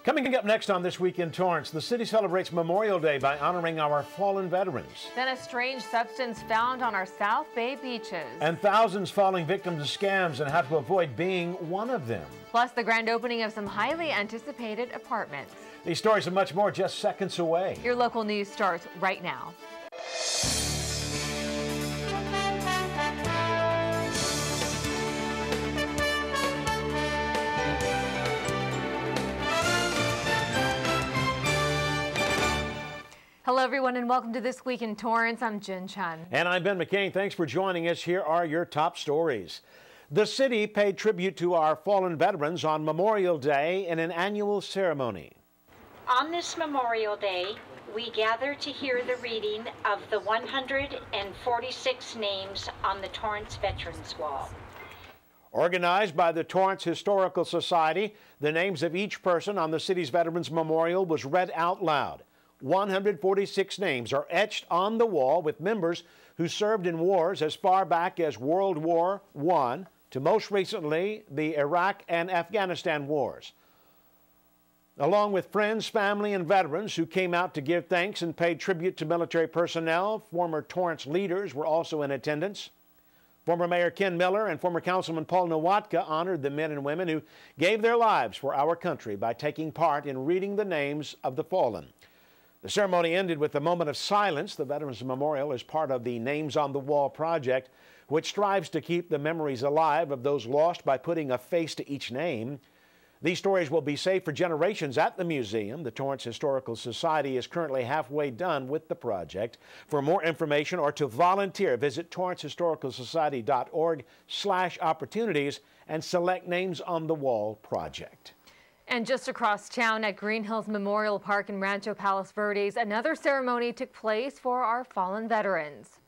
Coming up next on This Week in Torrance, the city celebrates Memorial Day by honoring our fallen veterans. Then a strange substance found on our South Bay beaches. And thousands falling victim to scams and how to avoid being one of them. Plus the grand opening of some highly anticipated apartments. These stories and much more just seconds away. Your local news starts right now. Hello, everyone, and welcome to This Week in Torrance. I'm Jin Chin. And I'm Ben McCain. Thanks for joining us. Here are your top stories. The city paid tribute to our fallen veterans on Memorial Day in an annual ceremony. On this Memorial Day, we gather to hear the reading of the 146 names on the Torrance Veterans Wall. Organized by the Torrance Historical Society, the names of each person on the city's Veterans Memorial was read out loud. 146 names are etched on the wall with members who served in wars as far back as World War I to most recently the Iraq and Afghanistan wars. Along with friends, family, and veterans who came out to give thanks and paid tribute to military personnel, former Torrance leaders were also in attendance. Former Mayor Ken Miller and former Councilman Paul Nowatka honored the men and women who gave their lives for our country by taking part in reading the names of the fallen. The ceremony ended with a moment of silence. The Veterans Memorial is part of the Names on the Wall project, which strives to keep the memories alive of those lost by putting a face to each name. These stories will be saved for generations at the museum. The Torrance Historical Society is currently halfway done with the project. For more information or to volunteer, visit torrancehistoricalsociety.org/opportunities and select Names on the Wall project. And just across town at Green Hills Memorial Park in Rancho Palos Verdes, another ceremony took place for our fallen veterans.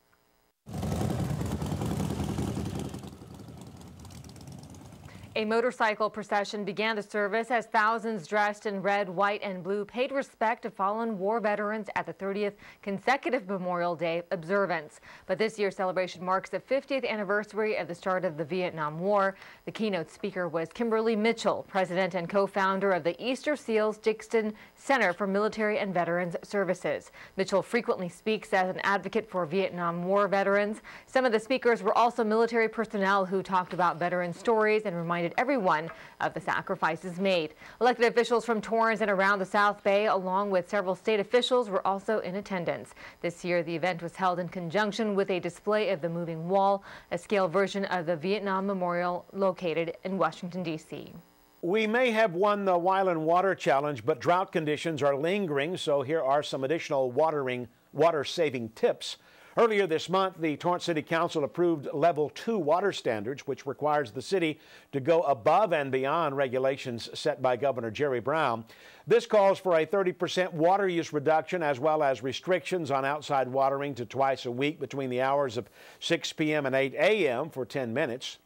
A motorcycle procession began the service as thousands dressed in red, white, and blue paid respect to fallen war veterans at the 30th consecutive Memorial Day observance. But this year's celebration marks the 50th anniversary of the start of the Vietnam War. The keynote speaker was Kimberly Mitchell, president and co-founder of the Easter Seals Dixon Center for Military and Veterans Services. Mitchell frequently speaks as an advocate for Vietnam War veterans. Some of the speakers were also military personnel who talked about veteran stories and reminded everyone of the sacrifices made. Elected officials from Torrance and around the South Bay, along with several state officials, were also in attendance. This year, the event was held in conjunction with a display of the moving wall, a scale version of the Vietnam Memorial located in Washington, D.C. We may have won the Wyland Water Challenge, but drought conditions are lingering, so here are some additional water-saving tips. Earlier this month, the Torrance City Council approved Level 2 water standards, which requires the city to go above and beyond regulations set by Governor Jerry Brown. This calls for a 30% water use reduction as well as restrictions on outside watering to twice a week between the hours of 6 p.m. and 8 a.m. for 10 minutes.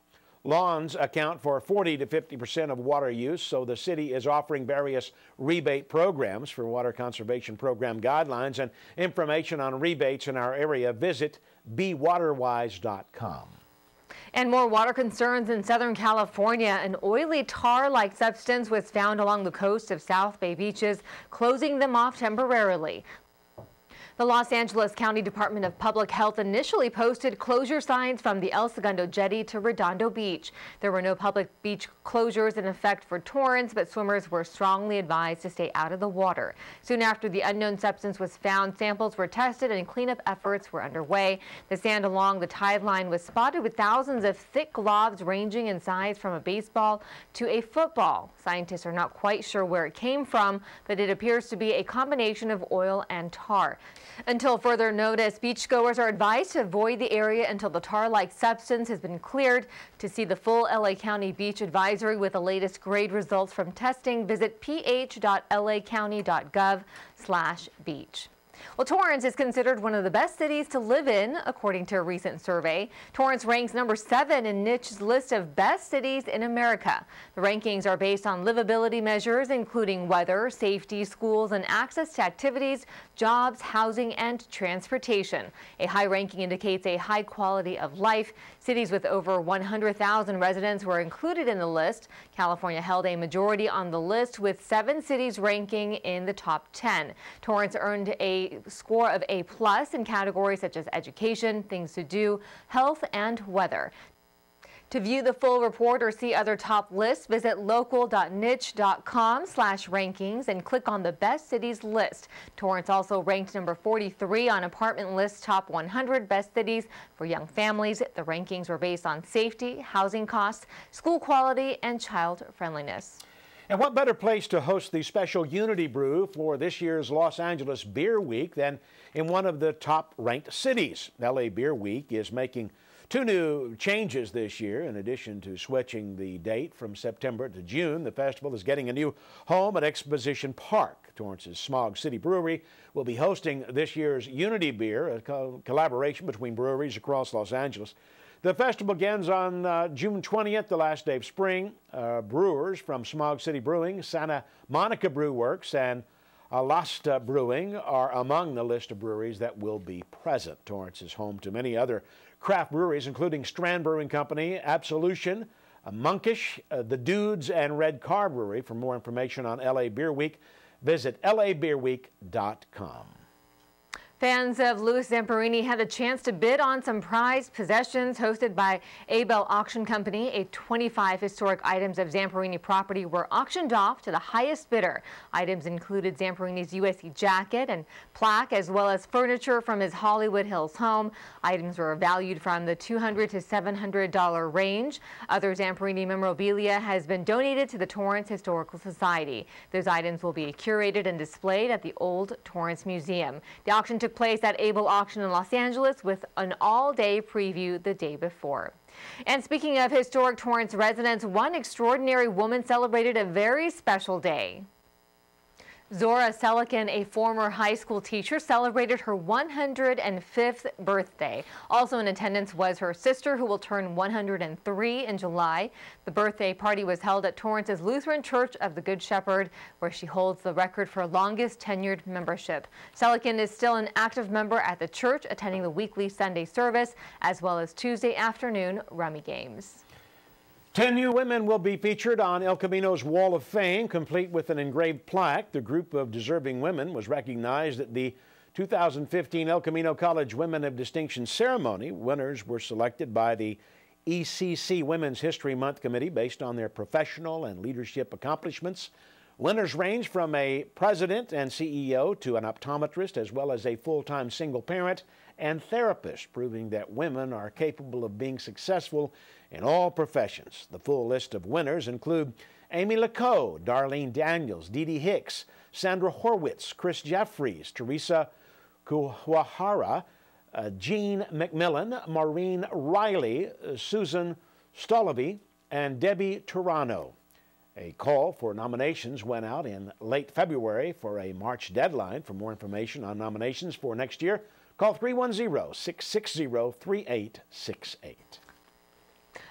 Lawns account for 40 to 50% of water use, so the city is offering various rebate programs. For Water Conservation Program guidelines and information on rebates in our area, visit bewaterwise.com. And more water concerns in Southern California. An oily tar-like substance was found along the coast of South Bay beaches, closing them off temporarily. The Los Angeles County Department of Public Health initially posted closure signs from the El Segundo Jetty to Redondo Beach. There were no public beach closures in effect for Torrance, but swimmers were strongly advised to stay out of the water. Soon after the unknown substance was found, samples were tested and cleanup efforts were underway. The sand along the tide line was spotted with thousands of thick globs ranging in size from a baseball to a football. Scientists are not quite sure where it came from, but it appears to be a combination of oil and tar. Until further notice, beachgoers are advised to avoid the area until the tar-like substance has been cleared. To see the full LA County Beach Advisory with the latest grade results from testing, visit ph.lacounty.gov/beach. Well, Torrance is considered one of the best cities to live in, according to a recent survey. Torrance ranks number 7 in Niche's list of best cities in America. The rankings are based on livability measures, including weather, safety, schools, and access to activities, jobs, housing, and transportation. A high ranking indicates a high quality of life. Cities with over 100,000 residents were included in the list. California held a majority on the list, with 7 cities ranking in the top 10. Torrance earned a score of A+ in categories such as education, things to do, health, and weather. To view the full report or see other top lists, visit local.niche.com/rankings and click on the best cities list. Torrance also ranked number 43 on Apartment List's top 100 best cities for young families. The rankings were based on safety, housing costs, school quality, and child friendliness. And what better place to host the special Unity Brew for this year's Los Angeles Beer Week than in one of the top-ranked cities? LA Beer Week is making 2 new changes this year. In addition to switching the date from September to June, the festival is getting a new home at Exposition Park. Torrance's Smog City Brewery will be hosting this year's Unity Beer, a collaboration between breweries across Los Angeles. The festival begins on June 20th, the last day of spring. Brewers from Smog City Brewing, Santa Monica Brew Works, and Alasta Brewing are among the list of breweries that will be present. Torrance is home to many other craft breweries, including Strand Brewing Company, Absolution, Monkish, The Dudes, and Red Car Brewery. For more information on LA Beer Week, visit labeerweek.com. Fans of Louis Zamperini had a chance to bid on some prized possessions hosted by Abel Auction Company. 25 historic items of Zamperini property were auctioned off to the highest bidder. Items included Zamperini's USC jacket and plaque, as well as furniture from his Hollywood Hills home. Items were valued from the $200 to $700 range. Other Zamperini memorabilia has been donated to the Torrance Historical Society. Those items will be curated and displayed at the Old Torrance Museum. The auction took place at Abel Auction in Los Angeles, with an all-day preview the day before. And speaking of historic Torrance residents, one extraordinary woman celebrated a very special day. Zora Selikin, a former high school teacher, celebrated her 105th birthday. Also in attendance was her sister, who will turn 103 in July. The birthday party was held at Torrance's Lutheran Church of the Good Shepherd, where she holds the record for longest tenured membership. Selikin is still an active member at the church, attending the weekly Sunday service, as well as Tuesday afternoon rummy games. 10 new women will be featured on El Camino's Wall of Fame, complete with an engraved plaque. The group of deserving women was recognized at the 2015 El Camino College Women of Distinction ceremony. Winners were selected by the ECC Women's History Month Committee based on their professional and leadership accomplishments. Winners range from a president and CEO to an optometrist, as well as a full-time single parent and therapist, proving that women are capable of being successful in all professions. The full list of winners include Amy Lacoe, Darlene Daniels, Dee Dee Hicks, Sandra Horwitz, Chris Jeffries, Teresa Kuwahara, Jean McMillan, Maureen Riley, Susan Stolovey, and Debbie Turano. A call for nominations went out in late February for a March deadline. For more information on nominations for next year, call 310-660-3868.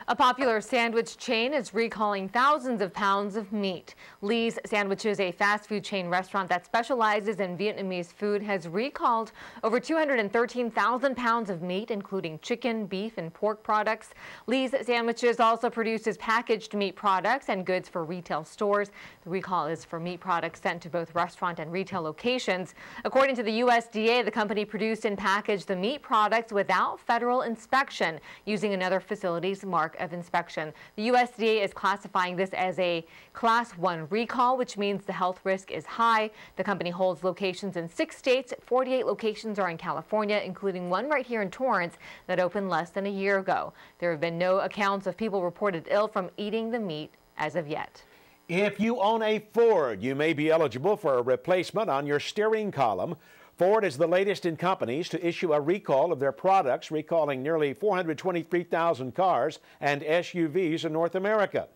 A popular sandwich chain is recalling thousands of pounds of meat. Lee's Sandwiches, a fast food chain restaurant that specializes in Vietnamese food, has recalled over 213,000 pounds of meat, including chicken, beef, and pork products. Lee's Sandwiches also produces packaged meat products and goods for retail stores. The recall is for meat products sent to both restaurant and retail locations. According to the USDA, the company produced and packaged the meat products without federal inspection, using another facility's mark of inspection. The USDA is classifying this as a Class 1 recall, which means the health risk is high. The company holds locations in 6 states. 48 locations are in California, including one right here in Torrance that opened less than a year ago. There have been no accounts of people reported ill from eating the meat as of yet. If you own a Ford, you may be eligible for a replacement on your steering column. Ford is the latest in companies to issue a recall of their products, recalling nearly 423,000 cars and SUVs in North America.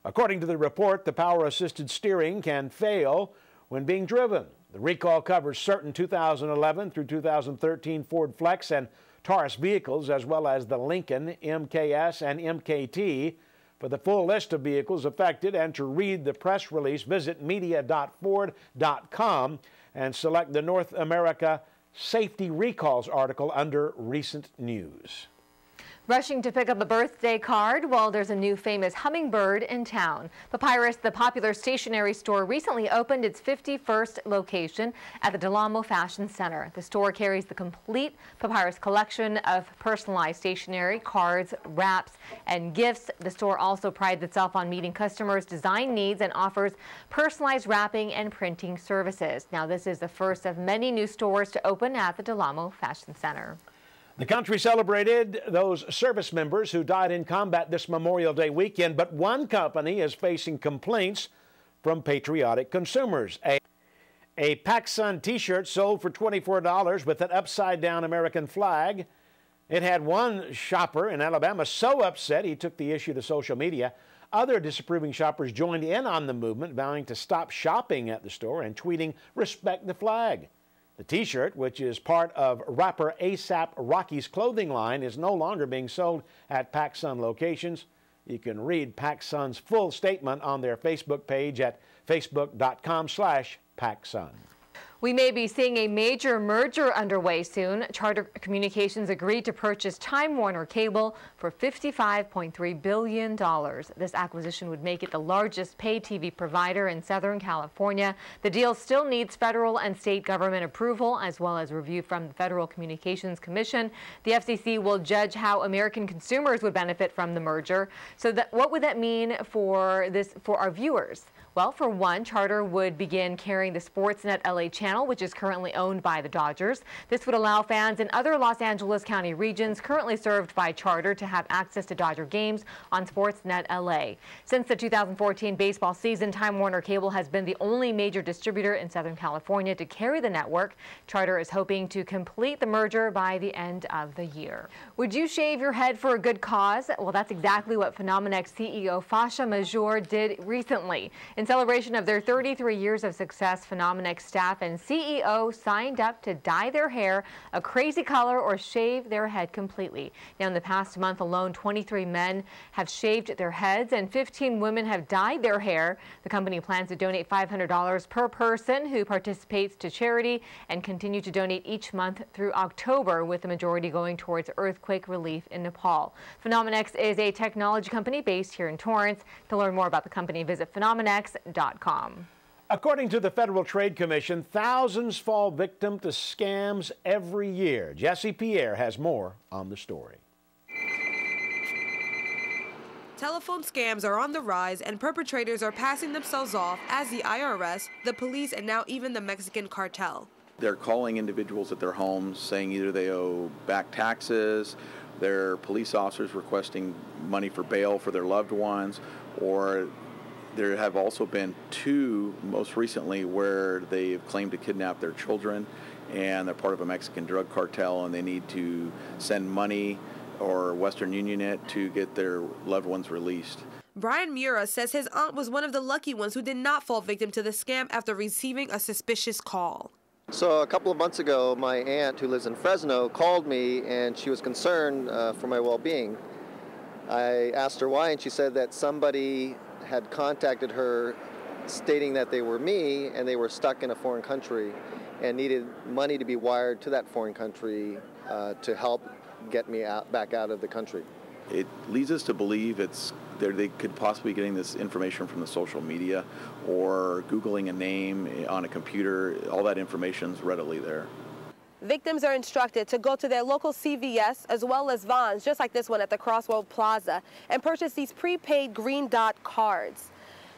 According to the report, the power-assisted steering can fail when being driven. The recall covers certain 2011 through 2013 Ford Flex and Taurus vehicles, as well as the Lincoln, MKS, and MKT. For the full list of vehicles affected and to read the press release, visit media.ford.com and select the North America Safety Recalls article under Recent News. Rushing to pick up a birthday card? Well, there's a new famous hummingbird in town. Papyrus, the popular stationery store, recently opened its 51st location at the Del Amo Fashion Center. The store carries the complete Papyrus collection of personalized stationery, cards, wraps, and gifts. The store also prides itself on meeting customers' design needs and offers personalized wrapping and printing services. Now, this is the first of many new stores to open at the Del Amo Fashion Center. The country celebrated those service members who died in combat this Memorial Day weekend, but one company is facing complaints from patriotic consumers. A PacSun t-shirt sold for $24 with an upside-down American flag. It had one shopper in Alabama so upset he took the issue to social media. Other disapproving shoppers joined in on the movement, vowing to stop shopping at the store and tweeting, "Respect the flag." The t-shirt, which is part of rapper A$AP Rocky's clothing line, is no longer being sold at PacSun locations. You can read PacSun's full statement on their Facebook page at facebook.com/PacSun. We may be seeing a major merger underway soon. Charter Communications agreed to purchase Time Warner Cable for $55.3 billion. This acquisition would make it the largest pay TV provider in Southern California. The deal still needs federal and state government approval, as well as review from the Federal Communications Commission. The FCC will judge how American consumers would benefit from the merger. So what would that mean for our viewers? Well, for one, Charter would begin carrying the Sportsnet LA channel, which is currently owned by the Dodgers. This would allow fans in other Los Angeles County regions currently served by Charter to have access to Dodger games on Sportsnet LA. Since the 2014 baseball season, Time Warner Cable has been the only major distributor in Southern California to carry the network. Charter is hoping to complete the merger by the end of the year. Would you shave your head for a good cause? Well, that's exactly what Phenomenex CEO Fasha Major did recently. In celebration of their 33 years of success, Phenomenex staff and CEO signed up to dye their hair a crazy color or shave their head completely. Now, in the past month alone, 23 men have shaved their heads and 15 women have dyed their hair. The company plans to donate $500 per person who participates to charity and continue to donate each month through October, with the majority going towards earthquake relief in Nepal. Phenomenex is a technology company based here in Torrance. To learn more about the company, visit phenomenex.com. According to the Federal Trade Commission, thousands fall victim to scams every year. Jesse Pierre has more on the story. Telephone scams are on the rise, and perpetrators are passing themselves off as the IRS, the police, and now even the Mexican cartel. They're calling individuals at their homes saying either they owe back taxes, they're police officers requesting money for bail for their loved ones, or there have also been two, most recently, where they've claimed to kidnap their children, and they're part of a Mexican drug cartel, and they need to send money or Western Union it to get their loved ones released. Brian Mura says his aunt was one of the lucky ones who did not fall victim to the scam after receiving a suspicious call. So a couple of months ago, my aunt, who lives in Fresno, called me, and she was concerned for my well-being. I asked her why, and she said that somebody had contacted her stating that they were me and they were stuck in a foreign country and needed money to be wired to that foreign country to help get me back out of the country. It leads us to believe they could possibly be getting this information from the social media or Googling a name on a computer. All that information is readily there. Victims are instructed to go to their local CVS as well as Vons, just like this one at the Crossroad Plaza, and purchase these prepaid green dot cards.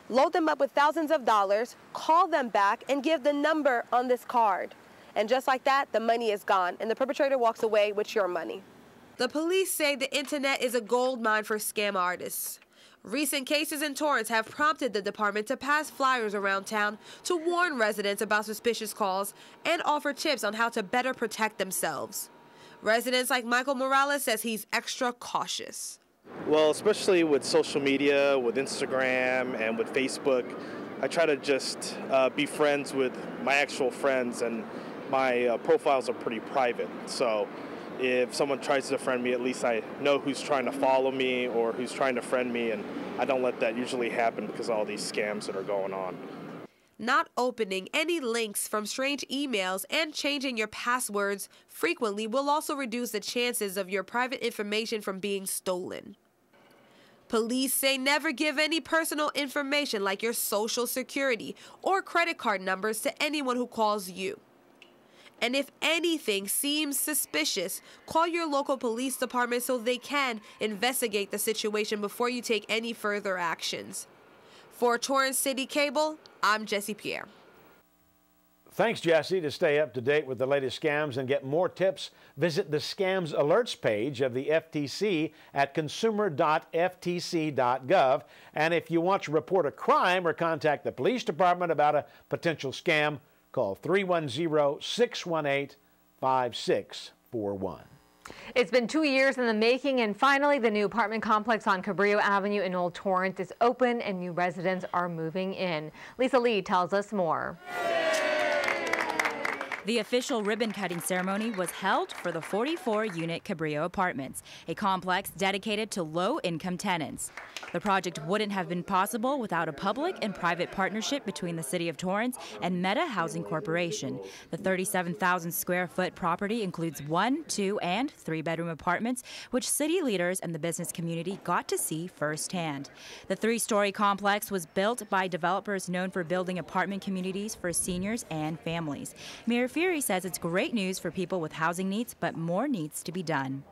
Load them up with thousands of dollars, call them back, and give the number on this card. And just like that, the money is gone, and the perpetrator walks away with your money. The police say the internet is a gold mine for scam artists. Recent cases in Torrance have prompted the department to pass flyers around town to warn residents about suspicious calls and offer tips on how to better protect themselves. Residents like Michael Morales says he's extra cautious. Well, especially with social media, with Instagram and with Facebook, I try to just be friends with my actual friends, and my profiles are pretty private. So if someone tries to friend me, at least I know who's trying to follow me or who's trying to friend me, and I don't let that usually happen because of all these scams that are going on. Not opening any links from strange emails and changing your passwords frequently will also reduce the chances of your private information from being stolen. Police say never give any personal information like your social security or credit card numbers to anyone who calls you. And if anything seems suspicious, call your local police department so they can investigate the situation before you take any further actions. For Torrance City Cable, I'm Jessie Pierre. Thanks, Jesse. To stay up to date with the latest scams and get more tips, visit the Scams Alerts page of the FTC at consumer.ftc.gov. And if you want to report a crime or contact the police department about a potential scam, call 310-618-5641. It's been 2 years in the making, and finally the new apartment complex on Cabrillo Avenue in Old Torrance is open and new residents are moving in. Lisa Lee tells us more. The official ribbon-cutting ceremony was held for the 44-unit Cabrillo Apartments, a complex dedicated to low-income tenants. The project wouldn't have been possible without a public and private partnership between the City of Torrance and Meta Housing Corporation. The 37,000-square-foot property includes 1-, 2-, and 3-bedroom apartments, which city leaders and the business community got to see firsthand. The 3-story complex was built by developers known for building apartment communities for seniors and families. Mayor Fury says it's great news for people with housing needs, but more needs to be done.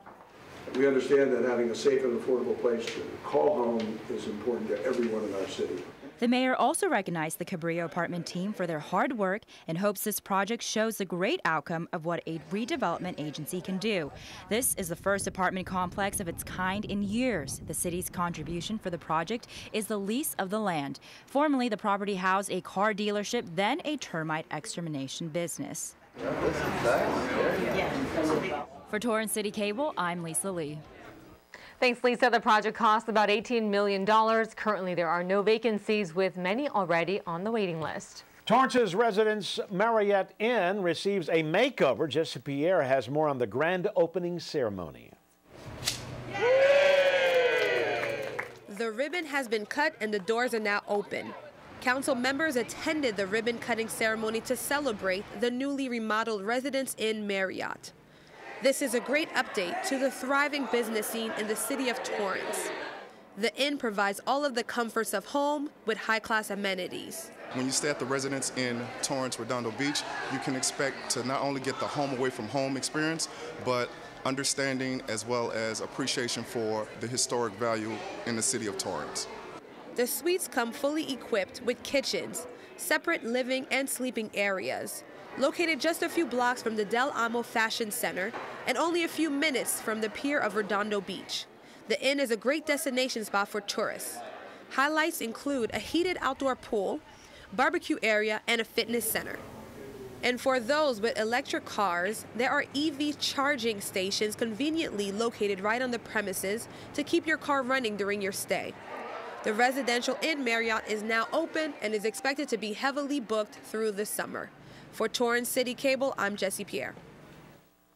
We understand that having a safe and affordable place to call home is important to everyone in our city. The mayor also recognized the Cabrillo apartment team for their hard work and hopes this project shows the great outcome of what a redevelopment agency can do. This is the first apartment complex of its kind in years. The city's contribution for the project is the lease of the land. Formerly, the property housed a car dealership, then a termite extermination business. For Torrance City Cable, I'm Lisa Lee. Thanks, Lisa. The project cost about $18 million. Currently, there are no vacancies, with many already on the waiting list. Torrance's Residence Marriott Inn receives a makeover. Jesse Pierre has more on the grand opening ceremony. The ribbon has been cut and the doors are now open. Council members attended the ribbon-cutting ceremony to celebrate the newly remodeled Residence Inn Marriott. This is a great update to the thriving business scene in the city of Torrance. The inn provides all of the comforts of home with high-class amenities. When you stay at the Residence Inn Torrance Redondo Beach, you can expect to not only get the home away from home experience, but understanding as well as appreciation for the historic value in the city of Torrance. The suites come fully equipped with kitchens, separate living and sleeping areas. Located just a few blocks from the Del Amo Fashion Center and only a few minutes from the pier of Redondo Beach, the inn is a great destination spot for tourists. Highlights include a heated outdoor pool, barbecue area, and a fitness center. And for those with electric cars, there are EV charging stations conveniently located right on the premises to keep your car running during your stay. The Residential Inn Marriott is now open and is expected to be heavily booked through the summer. For Torrance City Cable, I'm Jessie Pierre.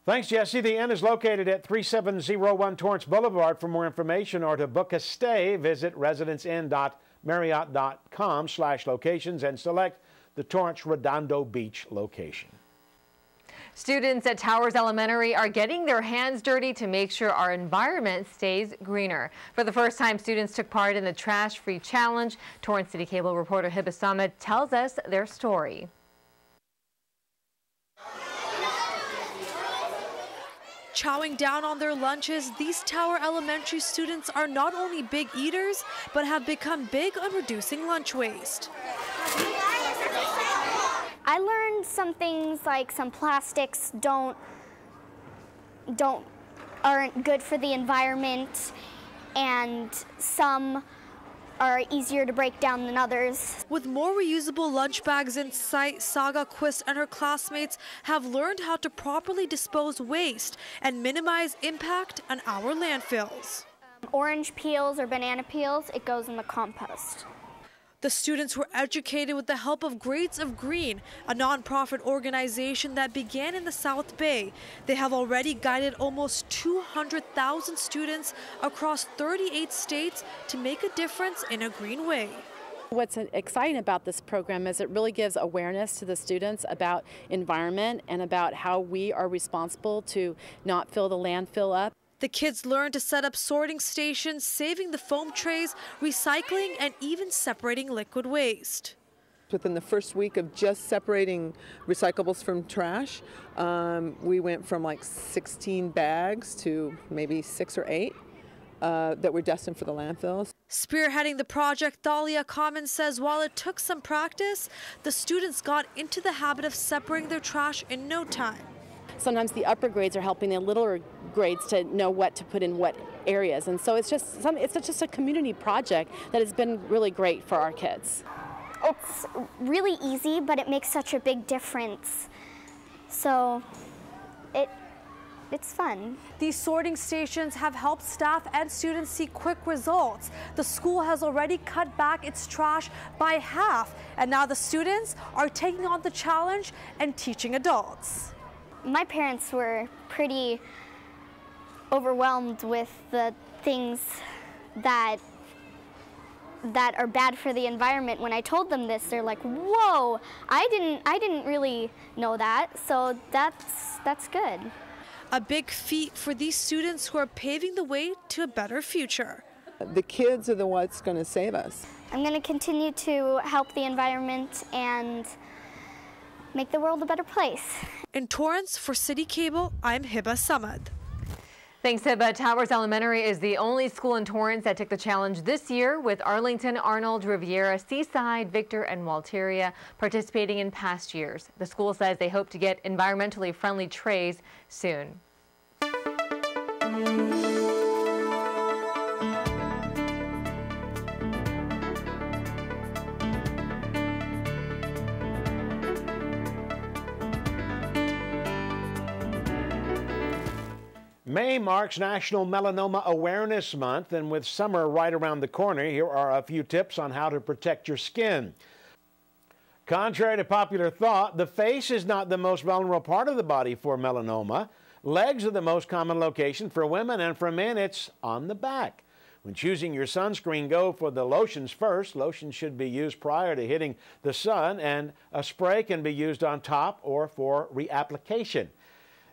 Thanks, Jesse. The inn is located at 3701 Torrance Boulevard. For more information or to book a stay, visit residenceinn.marriott.com/locations and select the Torrance Redondo Beach location. Students at Towers Elementary are getting their hands dirty to make sure our environment stays greener. For the first time, students took part in the Trash Free Challenge. Torrance City Cable reporter Hibba Samad tells us their story. Chowing down on their lunches, these Tower Elementary students are not only big eaters, but have become big on reducing lunch waste. I learned some things like some plastics aren't good for the environment, and some are easier to break down than others. With more reusable lunch bags in sight, Saga Quist and her classmates have learned how to properly dispose waste and minimize impact on our landfills. Orange peels or banana peels, it goes in the compost. The students were educated with the help of Grades of Green, a nonprofit organization that began in the South Bay. They have already guided almost 200,000 students across 38 states to make a difference in a green way. What's exciting about this program is it really gives awareness to the students about environment and about how we are responsible to not fill the landfill up. The kids learn to set up sorting stations, saving the foam trays, recycling, and even separating liquid waste. Within the first week of just separating recyclables from trash, we went from like 16 bags to maybe 6 or 8 that were destined for the landfills. Spearheading the project, Thalia Commons says while it took some practice, the students got into the habit of separating their trash in no time. Sometimes the upper grades are helping the littler grades to know what to put in what areas, and so it's just a community project that has been really great for our kids. It's really easy, but it makes such a big difference. So it's fun. These sorting stations have helped staff and students see quick results. The school has already cut back its trash by half, and now the students are taking on the challenge and teaching adults. My parents were pretty overwhelmed with the things that are bad for the environment. When I told them this, they're like, "Whoa, I didn't really know that." So that's good. A big feat for these students who are paving the way to a better future. The kids are the ones going to save us. I'm going to continue to help the environment and make the world a better place. In Torrance, for CitiCABLE, I'm Hiba Samad. Thanks, Hiba. Towers Elementary is the only school in Torrance that took the challenge this year, with Arlington, Arnold, Riviera, Seaside, Victor, and Walteria participating in past years. The school says they hope to get environmentally friendly trays soon. May marks National Melanoma Awareness Month, and with summer right around the corner, here are a few tips on how to protect your skin. Contrary to popular thought, the face is not the most vulnerable part of the body for melanoma. Legs are the most common location for women, and for men, it's on the back. When choosing your sunscreen, go for the lotions first. Lotion should be used prior to hitting the sun, and a spray can be used on top or for reapplication.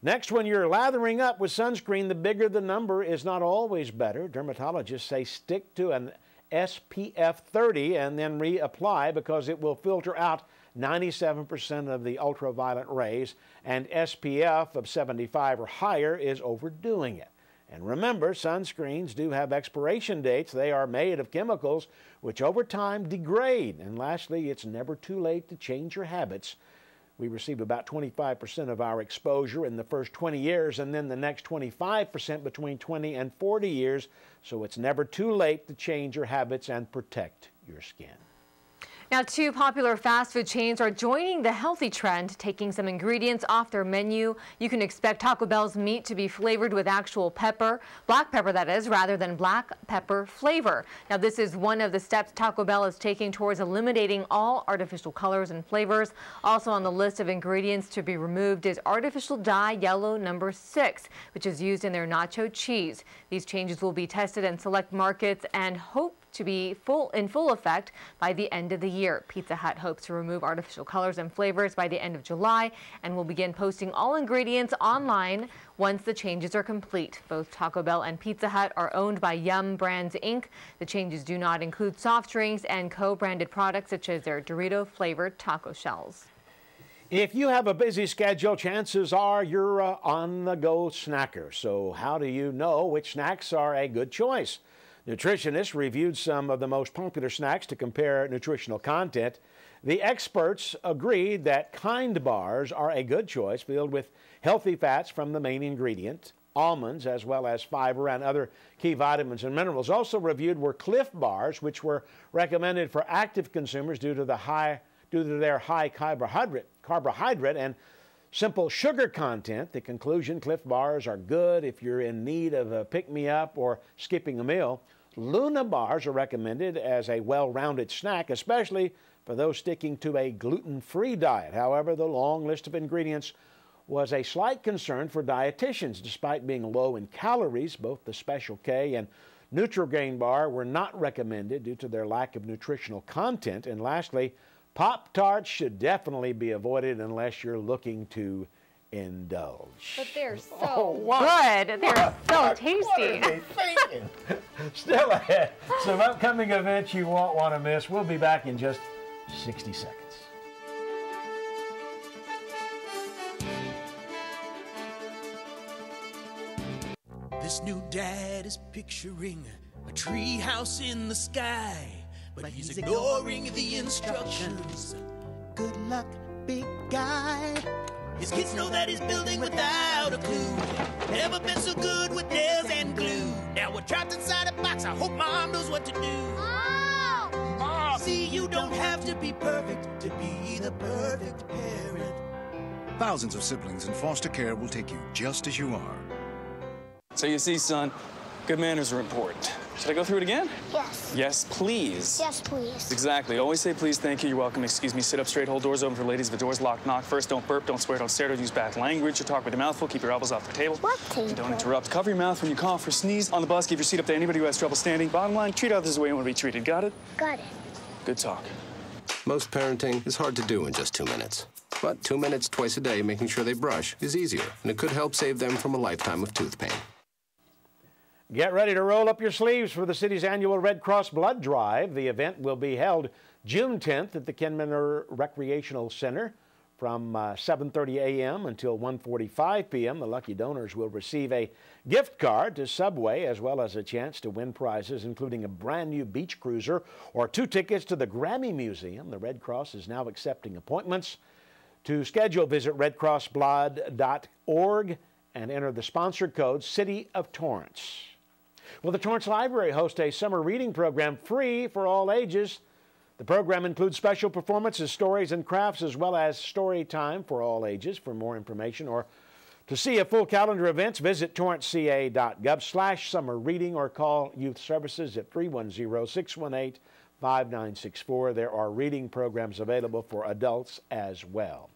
Next, when you're lathering up with sunscreen, the bigger the number is not always better. Dermatologists say stick to an SPF 30 and then reapply because it will filter out 97% of the ultraviolet rays, and SPF of 75 or higher is overdoing it. And remember, sunscreens do have expiration dates. They are made of chemicals which over time degrade. And lastly, it's never too late to change your habits. We receive about 25% of our exposure in the first 20 years and then the next 25% between 20 and 40 years. So it's never too late to change your habits and protect your skin. Now, 2 popular fast food chains are joining the healthy trend, taking some ingredients off their menu. You can expect Taco Bell's meat to be flavored with actual pepper, black pepper that is, rather than black pepper flavor. Now, this is one of the steps Taco Bell is taking towards eliminating all artificial colors and flavors. Also on the list of ingredients to be removed is artificial dye yellow number 6, which is used in their nacho cheese. These changes will be tested in select markets and hope to be in full effect by the end of the year. Pizza Hut hopes to remove artificial colors and flavors by the end of July and will begin posting all ingredients online once the changes are complete. Both Taco Bell and Pizza Hut are owned by Yum Brands, Inc. The changes do not include soft drinks and co-branded products such as their Dorito-flavored taco shells. If you have a busy schedule, chances are you're on-the-go snacker. So how do you know which snacks are a good choice? Nutritionists reviewed some of the most popular snacks to compare nutritional content. The experts agreed that Kind bars are a good choice, filled with healthy fats from the main ingredient, almonds, as well as fiber and other key vitamins and minerals. Also reviewed were Cliff bars, which were recommended for active consumers due to their high carbohydrate and simple sugar content. The conclusion: Cliff bars are good if you're in need of a pick-me-up or skipping a meal. Luna bars are recommended as a well-rounded snack, especially for those sticking to a gluten-free diet. However, the long list of ingredients was a slight concern for dietitians. Despite being low in calories, both the Special K and Nutri-Grain bar were not recommended due to their lack of nutritional content. And lastly, Pop-Tarts should definitely be avoided unless you're looking to indulge. But they're so good. They're so tasty. What are they thinking? Still ahead, some upcoming events you won't want to miss. We'll be back in just 60 seconds. This new dad is picturing a tree house in the sky, but he's ignoring the instructions. Good luck, big guy. His kids know that he's building without a clue. Never been so good with nails and glue. Now we're trapped inside a box. I hope mom knows what to do. Mom! See, you don't have to be perfect to be the perfect parent. Thousands of siblings in foster care will take you just as you are. So you see, son, good manners are important. Should I go through it again? Yes. Yes, please. Yes, please. Exactly. Always say please, thank you, you're welcome, excuse me, sit up straight, hold doors open for ladies. If the door's locked, knock first. Don't burp, don't swear, don't stare, don't use bad language, or talk with your mouth full. Keep your elbows off the table. What table? And don't interrupt. Cover your mouth when you cough or sneeze. On the bus, give your seat up to anybody who has trouble standing. Bottom line, treat others the way you want to be treated. Got it? Got it. Good talk. Most parenting is hard to do in just 2 minutes. But 2 minutes twice a day making sure they brush is easier, and it could help save them from a lifetime of tooth pain. Get ready to roll up your sleeves for the city's annual Red Cross Blood Drive. The event will be held June 10th at the Kenmiller Recreational Center from 7:30 a.m. until 1:45 p.m. The lucky donors will receive a gift card to Subway as well as a chance to win prizes, including a brand new beach cruiser or 2 tickets to the Grammy Museum. The Red Cross is now accepting appointments. To schedule, visit redcrossblood.org and enter the sponsored code City of Torrance. Well, the Torrance Library hosts a summer reading program free for all ages. The program includes special performances, stories, and crafts, as well as story time for all ages. For more information or to see a full calendar of events, visit torranceca.gov/summer reading or call Youth Services at 310-618-5964. There are reading programs available for adults as well.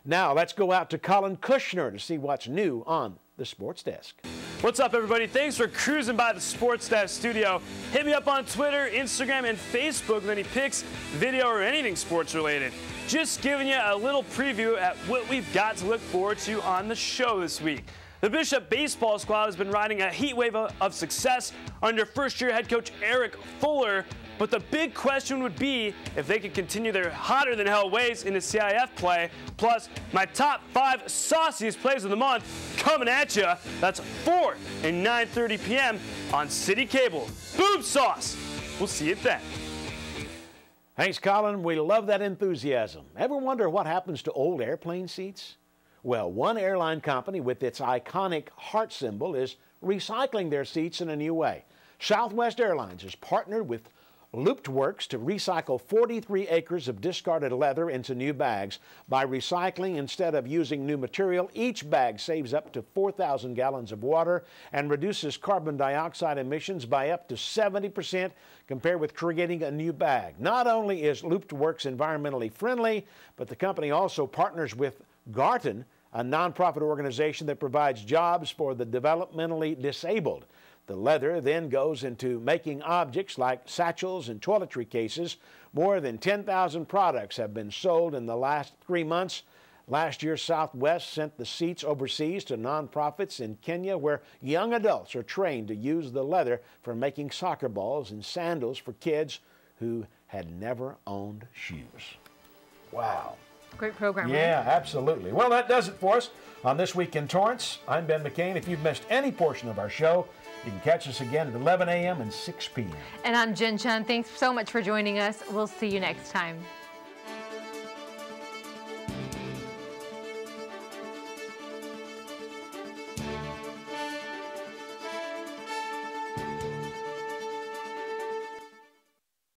Now, let's go out to Colin Kushner to see what's new on the Sports Desk. What's up, everybody? Thanks for cruising by the Sports Desk studio. Hit me up on Twitter, Instagram, and Facebook with any pics, video, or anything sports related. Just giving you a little preview at what we've got to look forward to on the show this week. The Bishop baseball squad has been riding a heat wave of success under first-year head coach Eric Fuller, but the big question would be if they could continue their hotter-than-hell ways in the CIF play. Plus, my top 5 sauciest plays of the month coming at you. That's 4 and 9:30 p.m. on CitiCABLE. Boom sauce! We'll see you then. Thanks, Colin. We love that enthusiasm. Ever wonder what happens to old airplane seats? Well, one airline company with its iconic heart symbol is recycling their seats in a new way. Southwest Airlines has partnered with Looped Works to recycle 43 acres of discarded leather into new bags. By recycling instead of using new material, each bag saves up to 4,000 gallons of water and reduces carbon dioxide emissions by up to 70% compared with creating a new bag. Not only is Looped Works environmentally friendly, but the company also partners with Garton, a nonprofit organization that provides jobs for the developmentally disabled. The leather then goes into making objects like satchels and toiletry cases. More than 10,000 products have been sold in the last 3 months. Last year, Southwest sent the seats overseas to nonprofits in Kenya where young adults are trained to use the leather for making soccer balls and sandals for kids who had never owned shoes. Wow. Great program, right? Yeah, absolutely. Well, that does it for us on This Week in Torrance. I'm Ben McCain. If you've missed any portion of our show, you can catch us again at 11 a.m. and 6 p.m. And I'm Jin Chin. Thanks so much for joining us. We'll see you next time.